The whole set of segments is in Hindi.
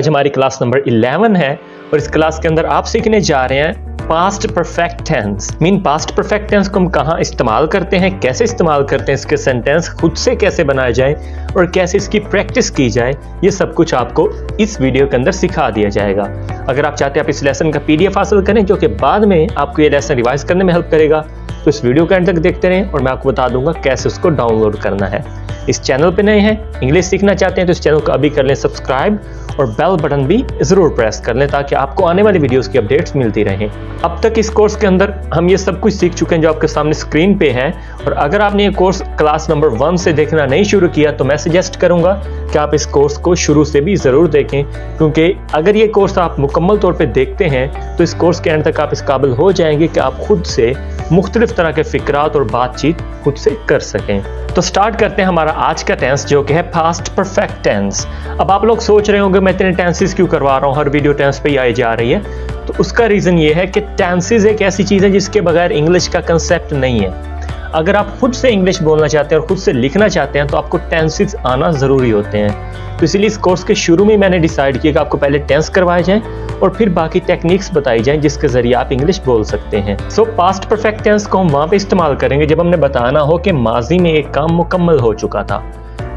आज हमारी क्लास नंबर 11 है और इस क्लास के अंदर आप सीखने जा रहे हैं past perfect tense. Past perfect tense को हम कहाँ इस्तेमाल करते हैं, कैसे इस्तेमाल करते हैं, इसके सेंटेंस खुद से कैसे बनाए जाए और कैसे इसकी प्रैक्टिस की जाए, ये सब कुछ आपको इस वीडियो के अंदर सिखा दिया जाएगा। अगर आप चाहते हैं आप इस लेसन का PDF हासिल करें जो कि बाद में आपको ये लेसन रिवाइज करने में हेल्प करेगा, तो इस वीडियो के एंड तक देखते रहें और मैं आपको बता दूंगा कैसे उसको डाउनलोड करना है। इस चैनल पे नए हैं, इंग्लिश सीखना चाहते हैं तो इस चैनल को अभी कर लें सब्सक्राइब और बेल बटन भी जरूर प्रेस कर लें ताकि आपको आने वाली वीडियोस की अपडेट्स मिलती रहें। अब तक इस कोर्स के अंदर हम ये सब कुछ सीख चुके हैं जो आपके सामने स्क्रीन पे है, और अगर आपने ये कोर्स क्लास नंबर 1 से देखना नहीं शुरू किया तो मैं सजेस्ट करूंगा कि आप इस कोर्स को शुरू से भी जरूर देखें, क्योंकि अगर ये कोर्स आप मुकम्मल तौर पे देखते हैं तो इस कोर्स के एंड तक आप इस काबिल हो जाएंगे कि आप खुद से मुख्तलिफ तरह के फिक्रात और बातचीत खुद से कर सकें। तो स्टार्ट करते हैं हमारा आज का टेंस जो कि है पास्ट परफेक्ट टेंस। अब आप लोग सोच रहे होंगे मैं इतने टेंसेस क्यों करवा रहा हूँ, हर वीडियो टेंस पे ही आई जा रही है। तो उसका रीज़न ये है कि टेंसेस एक ऐसी चीज़ है जिसके बगैर इंग्लिश का कंसेप्ट नहीं है। अगर आप खुद से इंग्लिश बोलना चाहते हैं और खुद से लिखना चाहते हैं तो आपको टेंसेस आना ज़रूरी होते हैं। तो इसीलिए इस कोर्स के शुरू में मैंने डिसाइड किया कि आपको पहले टेंस करवाए जाएं और फिर बाकी टेक्निक्स बताई जाएं जिसके ज़रिए आप इंग्लिश बोल सकते हैं। सो पास्ट परफेक्ट टेंस को हम वहाँ पे इस्तेमाल करेंगे जब हमने बताना हो कि माजी में एक काम मुकम्मल हो चुका था,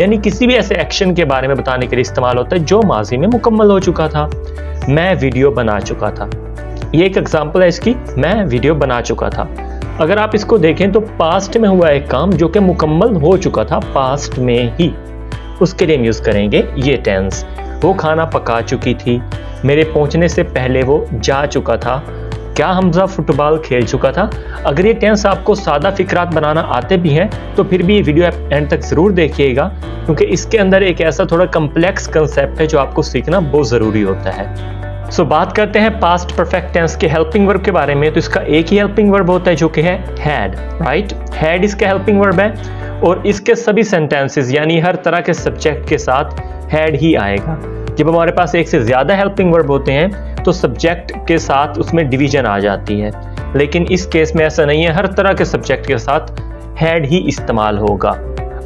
यानी किसी भी ऐसे एक्शन के बारे में बताने के लिए इस्तेमाल होता है जो माजी में मुकम्मल हो चुका था। मैं वीडियो बना चुका था, ये एक एग्जाम्पल है इसकी, मैं वीडियो बना चुका था। अगर आप इसको देखें तो पास्ट में हुआ एक काम जो कि मुकम्मल हो चुका था पास्ट में ही, उसके लिए हम यूज करेंगे ये टेंस। वो खाना पका चुकी थी, मेरे पहुंचने से पहले वो जा चुका था, क्या हमजा फुटबॉल खेल चुका था। अगर ये टेंस आपको सादा फिक्रात बनाना आते भी हैं तो फिर भी ये वीडियो एंड तक जरूर देखिएगा, क्योंकि इसके अंदर एक ऐसा थोड़ा कम्प्लेक्स कंसेप्ट है जो आपको सीखना बहुत जरूरी होता है। सो बात करते हैं पास्ट परफेक्ट टेंस के हेल्पिंग वर्ब के बारे में। तो इसका एक ही हेल्पिंग वर्ब होता है जो कि है हैड, राइट। हैड इसका हेल्पिंग वर्ब है और इसके सभी सेंटेंसेस यानी हर तरह के सब्जेक्ट के साथ हैड ही आएगा। जब हमारे पास एक से ज्यादा हेल्पिंग वर्ब होते हैं तो सब्जेक्ट के साथ उसमें डिवीजन आ जाती है, लेकिन इस केस में ऐसा नहीं है, हर तरह के सब्जेक्ट के साथ हैड ही इस्तेमाल होगा।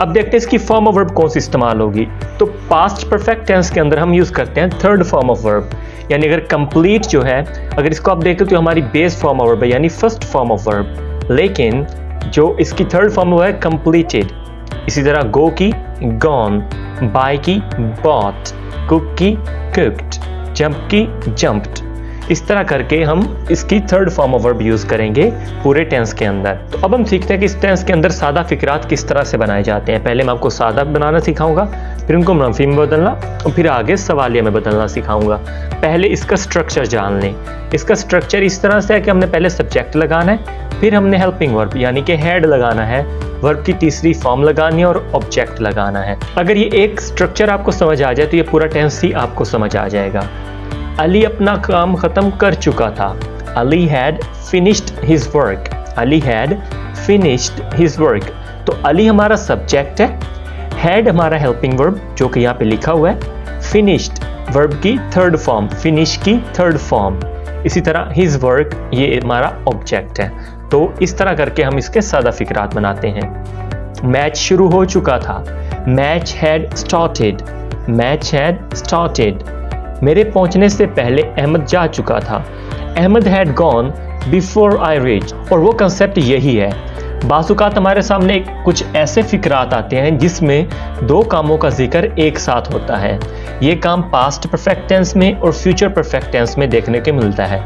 अब देखते हैं इसकी फॉर्म ऑफ वर्ब कौन सी इस्तेमाल होगी। तो पास्ट परफेक्ट टेंस के अंदर हम यूज करते हैं थर्ड फॉर्म ऑफ वर्ब, यानी अगर कंप्लीट जो है, अगर इसको आप देखें तो हमारी बेस फॉर्म ऑफ वर्ब है यानी फर्स्ट फॉर्म ऑफ वर्ब, लेकिन जो इसकी थर्ड फॉर्म वो है कंप्लीटेड। इसी तरह गो की गॉन, बाय की बॉट, कुक की कुक्ड, जंप की जंप्ड। इस तरह करके हम इसकी third form of verb use करेंगे पूरे टेंस के अंदर। तो अब हम सीखते हैं कि इस टेंस के अंदर सादा फिक्रात किस तरह से बनाए जाते हैं। पहले मैं आपको सादा बनाना सिखाऊंगा, फिर उनको मनफी में बदलना और फिर आगे सवालिया में बदलना सिखाऊंगा। पहले इसका स्ट्रक्चर जान लें। इसका स्ट्रक्चर इस तरह से है कि हमने पहले सब्जेक्ट लगाना है, फिर हमने हेल्पिंग वर्ब यानी कि हेड लगाना है, वर्ब की तीसरी फॉर्म लगानी है और ऑब्जेक्ट लगाना है। अगर ये एक स्ट्रक्चर आपको समझ आ जाए तो ये पूरा टेंस ही आपको समझ आ जाएगा। अली अपना काम खत्म कर चुका था, Ali had finished his work, Ali had finished his work. तो अली हमारा सब्जेक्ट है, हैड हमारा हेल्पिंग वर्ब जो कि यहाँ पे लिखा हुआ है, फिनिश्ड वर्ब की थर्ड फॉर्म, फिनिश की थर्ड फॉर्म, इसी तरह हिज वर्क ये हमारा ऑब्जेक्ट है। तो इस तरह करके हम इसके सादा फिक्रात बनाते हैं। मैच शुरू हो चुका था, match had started, match had started. मेरे पहुंचने से पहले अहमद जा चुका था, Ahmad had gone before I reach. और वो कंसेप्ट यही है। बाज़-औक़ात हमारे सामने कुछ ऐसे फिक्रात आते हैं जिसमें दो कामों का जिक्र एक साथ होता है। ये काम पास्ट परफेक्ट टेंस में और फ्यूचर परफेक्ट टेंस में देखने को मिलता है।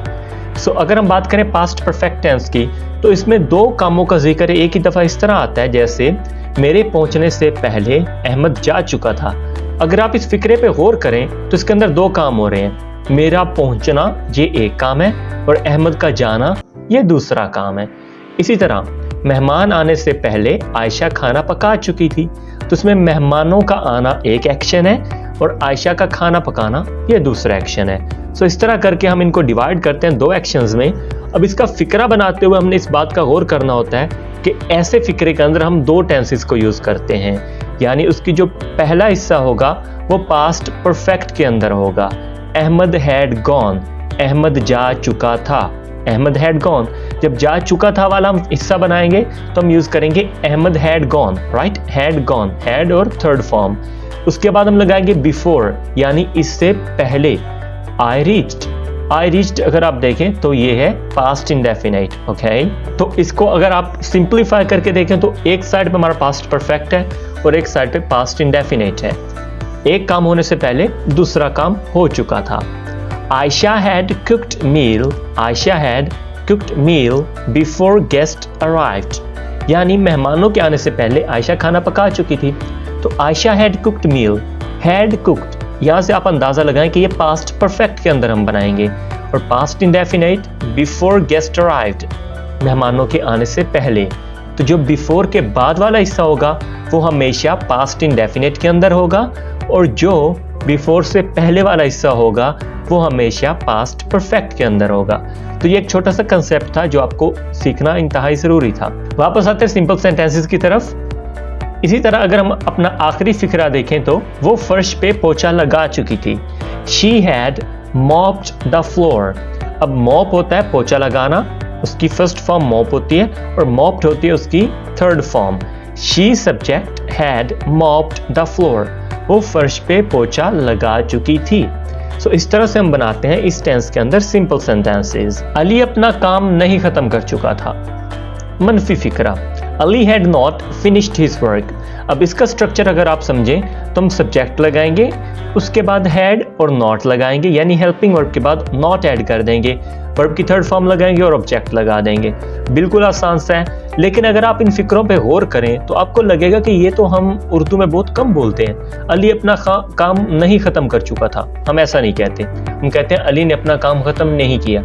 सो अगर हम बात करें पास्ट परफेक्ट टेंस की तो इसमें दो कामों का जिक्र एक ही दफ़ा इस तरह आता है, जैसे मेरे पहुंचने से पहले अहमद जा चुका था। अगर आप इस फिक्रे पे गौर करें तो इसके अंदर दो काम हो रहे हैं। मेरा पहुंचना ये एक काम है और अहमद का जाना ये दूसरा काम है। इसी तरह मेहमान आने से पहले आयशा खाना पका चुकी थी, तो इसमें मेहमानों का आना एक एक्शन है और आयशा का खाना पकाना ये दूसरा एक्शन है। सो इस तरह करके हम इनको डिवाइड करते हैं दो एक्शंस में। अब इसका फिक्रा बनाते हुए हमने इस बात का गौर करना होता है कि ऐसे फिक्रे के अंदर हम दो टेंसेस को यूज करते हैं, यानी उसकी जो पहला हिस्सा होगा वो पास्ट परफेक्ट के अंदर होगा। अहमद हैड गॉन, अहमद जा चुका था, अहमद हैड गॉन। जब जा चुका था वाला हम हिस्सा बनाएंगे तो हम यूज करेंगे Ahmed had gone, right, had gone, had और थर्ड फॉर्म। उसके बाद हम लगाएंगे बिफोर, यानी इससे पहले। आई रीच्ड अगर आप देखें तो ये है पास्ट इंडेफिनिट। ओके, तो इसको अगर आप सिंप्लीफाई करके देखें तो एक साइड पे हमारा पास्ट परफेक्ट है और एक साइड पे पास्ट इंडेफिनिट है। एक काम होने से पहले दूसरा काम हो चुका था। Ayesha had cooked meal before guest arrived, यानी मेहमानों के आने से पहले आयशा खाना पका चुकी थी। तो Ayesha had cooked meal, had cooked, यहाँ से आप अंदाजा लगाएं कि ये पास्ट परफेक्ट के अंदर हम बनाएंगे, और past indefinite before guest arrived, मेहमानों के आने से पहले। तो जो बिफोर के बाद वाला हिस्सा होगा वो हमेशा पास्ट इंडेफिनिट के अंदर होगा, और जो बिफोर से पहले वाला हिस्सा होगा वो हमेशा पास्ट परफेक्ट के अंदर होगा। तो ये एक छोटा सा कंसेप्ट था जो आपको सीखना इंतहाई जरूरी था। वापस आते हैं सिंपल सेंटेंसेस की तरफ। इसी तरह अगर हम अपना आखिरी फिक्रा देखें तो वो फर्श पे पोछा लगा चुकी थी। She had mopped the floor। अब मॉप होता है पोछा लगाना, उसकी फर्स्ट फॉर्म मॉप होती है, और मॉप्ड होती है उसकी third form. She subject had mopped the floor। वो फर्श पे पोछा लगा चुकी थी। सो इस तरह से हम बनाते हैं इस टेंस के अंदर सिंपल सेंटेंसेस। अली अपना काम नहीं खत्म कर चुका था। मनफी फिक्रा, Ali had not finished his work. अब इसका स्ट्रक्चर अगर आप समझें तो हम सब्जेक्ट लगाएंगे, उसके बाद हैड और नॉट लगाएंगे, यानी हेल्पिंग वर्ब के बाद नॉट ऐड कर देंगे, वर्ब की थर्ड फॉर्म लगाएंगे और ऑब्जेक्ट लगा देंगे। बिल्कुल आसान सा है, लेकिन अगर आप इन फिक्रों पे गौर करें तो आपको लगेगा कि ये तो हम उर्दू में बहुत कम बोलते हैं। अली अपना काम नहीं खत्म कर चुका था, हम ऐसा नहीं कहते। हम कहते हैं अली ने अपना काम खत्म नहीं किया।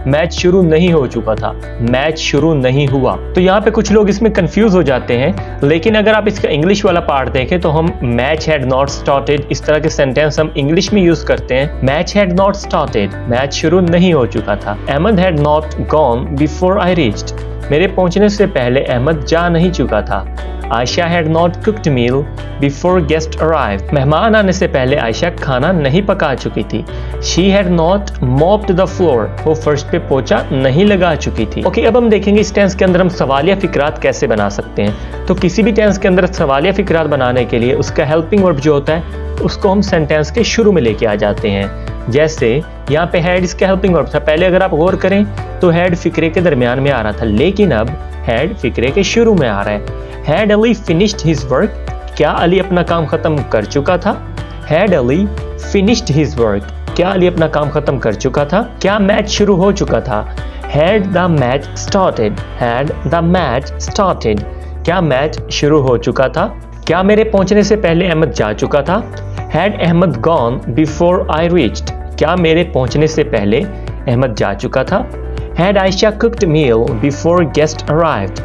मैच शुरू नहीं हो चुका था, मैच शुरू नहीं हुआ। तो यहाँ पे कुछ लोग इसमें कंफ्यूज हो जाते हैं, लेकिन अगर आप इसका इंग्लिश वाला पार्ट देखें तो हम मैच हैड नॉट स्टार्टेड, इस तरह के सेंटेंस हम इंग्लिश में यूज करते हैं। Match had not started, match शुरू नहीं हो चुका था। Ahmad had not gone before I reached, मेरे पहुंचने से पहले अहमद जा नहीं चुका था। Ayesha had not cooked meal before guest arrived, मेहमान आने से पहले आयशा खाना नहीं पका चुकी थी। She had not mopped the floor, वो फर्श पे पोछा नहीं लगा चुकी थी। ओके, अब हम देखेंगे इस टेंस के अंदर हम सवालिया फिक्रात कैसे बना सकते हैं। तो किसी भी टेंस के अंदर सवालिया फिक्रात बनाने के लिए उसका हेल्पिंग वर्ब जो होता है उसको हम सेंटेंस के शुरू में लेके आ जाते हैं। जैसे यहाँ पे हैड इसका हेल्पिंग वर्ब था, पहले अगर आप गौर करें तो हैड फिक्रे के दरमियान में आ रहा था, लेकिन अब हैड फिक्रे के शुरू में आ रहा है। Had Ali finished his work, क्या अली अपना काम खत्म कर चुका था। Had Ali finished his work, क्या अली अपना काम खत्म कर चुका था। क्या मैच शुरू हो चुका था। Had the match started, had the match started, क्या मैच शुरू हो चुका था। क्या मेरे पहुंचने से पहले अहमद जा चुका था। Had Ahmad gone before I reached, क्या मेरे पहुंचने से पहले अहमद जा चुका था। Had Ayesha cooked meal before guest arrived,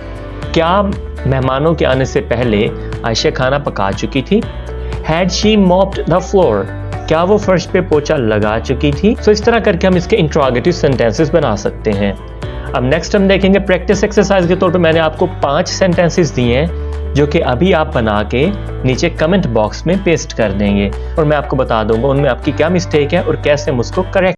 क्या मेहमानों के आने से पहले आयशा खाना पका चुकी थी। Had she mopped the floor, क्या वो फर्श पे पोछा लगा चुकी थी। तो इस तरह करके हम इसके इंट्रोगेटिव सेंटेंसेस बना सकते हैं। अब नेक्स्ट हम देखेंगे प्रैक्टिस एक्सरसाइज के तौर पे मैंने आपको 5 सेंटेंसेस दिए हैं जो कि अभी आप बना के नीचे कमेंट बॉक्स में पेस्ट कर देंगे, और मैं आपको बता दूंगा उनमें आपकी क्या मिस्टेक है और कैसे हम उसको करेक्ट